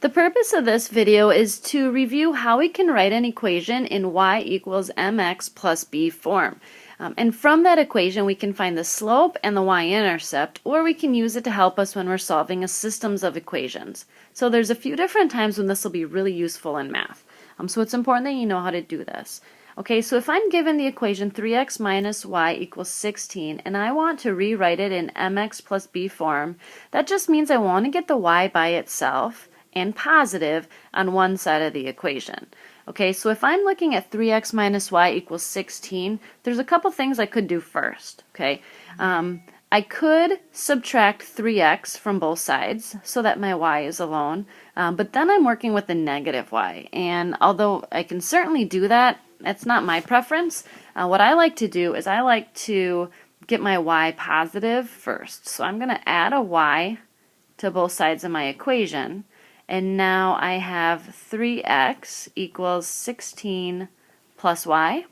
The purpose of this video is to review how we can write an equation in y equals mx plus b form. And from that equation we can find the slope and the y-intercept, or we can use it to help us when we're solving a systems of equations. So there's a few different times when this will be really useful in math. So it's important that you know how to do this. Okay, so if I'm given the equation 3x minus y equals 16 and I want to rewrite it in mx plus b form, that just means I want to get the y by itself and positive on one side of the equation. Okay, so if I'm looking at 3x minus y equals 16, there's a couple things I could do first. Okay, I could subtract 3x from both sides so that my y is alone, but then I'm working with the negative y, and although I can certainly do that, that's not my preference. What I like to do is I like to get my y positive first. So I'm going to add a y to both sides of my equation. And now I have 3x equals 16 plus y.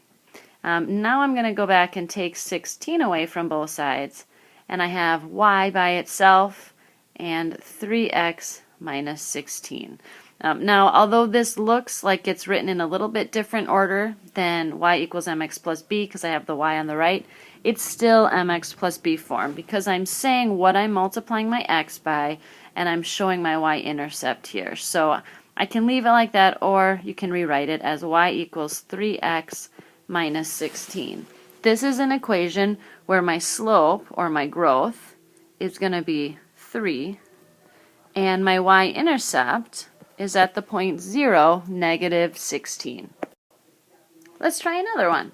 Now I'm going to go back and take 16 away from both sides. And I have y by itself and 3x minus 16. Now, although this looks like it's written in a little bit different order than y equals mx plus b because I have the y on the right, it's still mx plus b form because I'm saying what I'm multiplying my x by and I'm showing my y-intercept here. So I can leave it like that, or you can rewrite it as y equals 3x minus 16. This is an equation where my slope, or my growth, is going to be 3, and my y-intercept is at the point 0, negative 16. Let's try another one.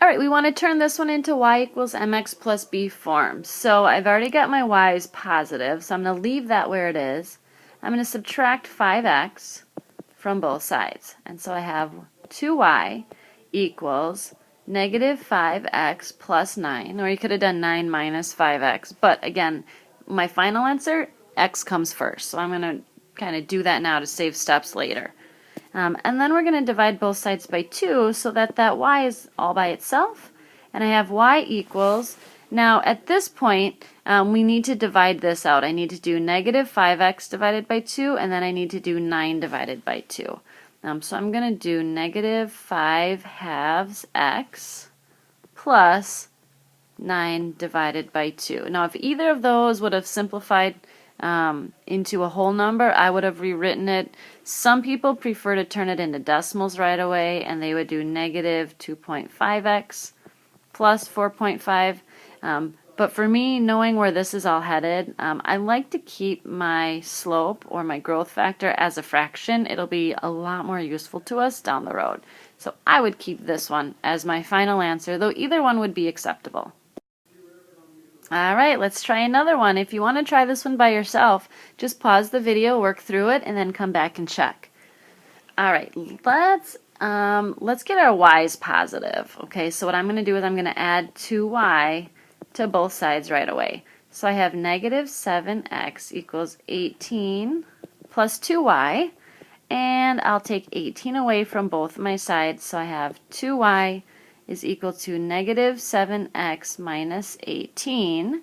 Alright, we want to turn this one into y equals mx plus b form. So I've already got my y's positive, so I'm going to leave that where it is. I'm going to subtract 5x from both sides. And so I have 2y equals negative 5x plus 9, or you could have done 9 minus 5x. But again, my final answer, x comes first. So I'm going to kind of do that now to save steps later. And then we're going to divide both sides by 2 so that that y is all by itself. And I have y equals, now at this point we need to divide this out. I need to do negative 5x divided by 2, and then I need to do 9 divided by 2. So I'm going to do negative 5 halves x plus 9 divided by 2. Now if either of those would have simplified into a whole number, I would have rewritten it. Some people prefer to turn it into decimals right away, and they would do negative 2.5x plus 4.5. But for me, knowing where this is all headed, I like to keep my slope or my growth factor as a fraction. It'll be a lot more useful to us down the road. So I would keep this one as my final answer, though either one would be acceptable. Alright, let's try another one. If you want to try this one by yourself, just pause the video, work through it, and then come back and check. Alright, let's get our y's positive. Okay, so what I'm going to do is I'm going to add 2y to both sides right away. So I have negative 7x equals 18 plus 2y, and I'll take 18 away from both my sides, so I have 2y is equal to negative 7x minus 18,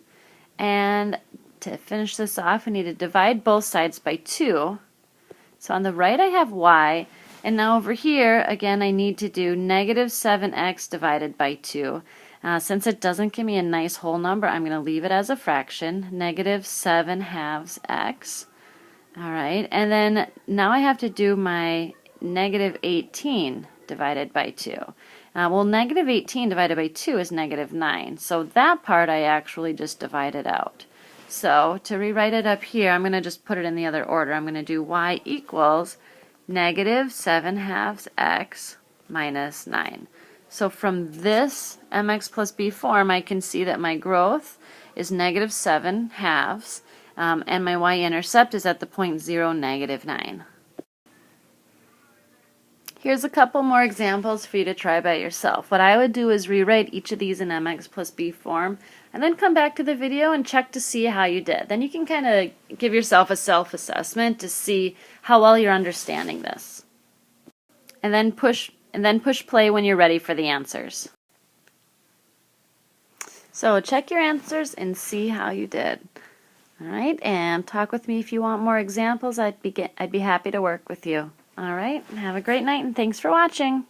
and to finish this off I need to divide both sides by 2. So on the right I have y, and now over here again I need to do negative 7x divided by 2. Since it doesn't give me a nice whole number, I'm going to leave it as a fraction, negative 7 halves x. Alright, and then now I have to do my negative 18 divided by 2. Well, negative 18 divided by 2 is negative 9, so that part I actually just divided out. So to rewrite it up here, I'm going to just put it in the other order. I'm going to do y equals negative 7 halves x minus 9. So from this mx plus b form, I can see that my growth is negative 7 halves, and my y-intercept is at the point 0, negative 9. Here's a couple more examples for you to try by yourself. What I would do is rewrite each of these in mx plus b form, and then come back to the video and check to see how you did. Then you can kind of give yourself a self-assessment to see how well you're understanding this. And then push play when you're ready for the answers. So check your answers and see how you did. All right, and talk with me if you want more examples. I'd be happy to work with you. All right, have a great night, and thanks for watching.